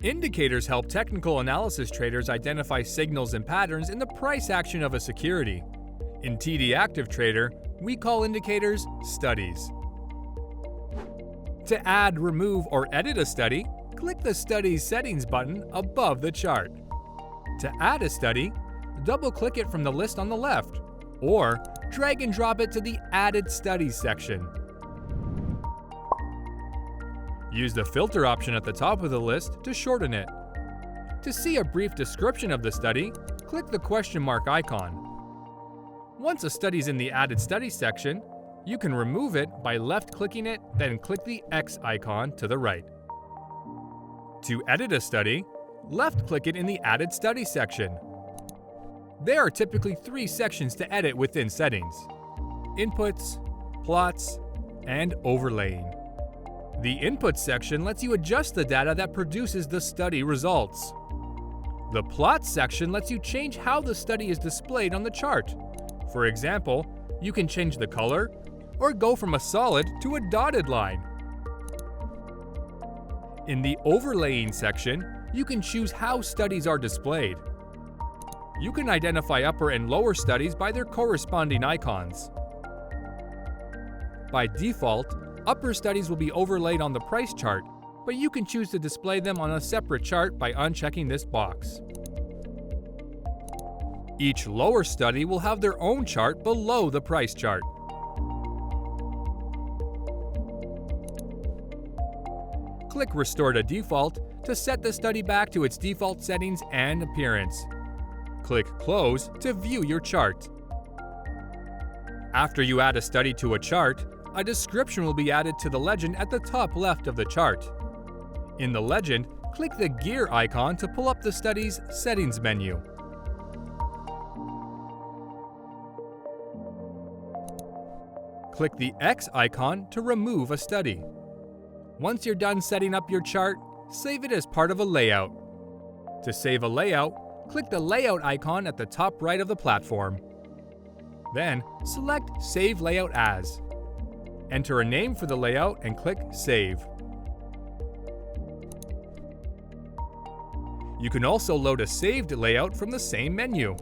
Indicators help technical analysis traders identify signals and patterns in the price action of a security. In TD Active Trader, we call indicators studies. To add, remove, or edit a study, click the Studies Settings button above the chart. To add a study, double-click it from the list on the left, or drag and drop it to the Added Studies section. Use the filter option at the top of the list to shorten it. To see a brief description of the study, click the question mark icon. Once a study is in the Added Studies section, you can remove it by left-clicking it, then click the X icon to the right. To edit a study, left-click it in the Added Studies section. There are typically 3 sections to edit within Settings: Inputs, Plots, and Overlaying. The Inputs section lets you adjust the data that produces the study results. The Plots section lets you change how the study is displayed on the chart. For example, you can change the color or go from a solid to a dotted line. In the Overlaying section, you can choose how studies are displayed. You can identify upper and lower studies by their corresponding icons. By default, upper studies will be overlaid on the price chart, but you can choose to display them on a separate chart by unchecking this box. Each lower study will have their own chart below the price chart. Click Restore to Default to set the study back to its default settings and appearance. Click Close to view your chart. After you add a study to a chart, a description will be added to the legend at the top left of the chart. In the legend, click the gear icon to pull up the study's settings menu. Click the X icon to remove a study. Once you're done setting up your chart, save it as part of a layout. To save a layout, click the layout icon at the top right of the platform. Then, select Save Layout As. Enter a name for the layout and click Save. You can also load a saved layout from the same menu.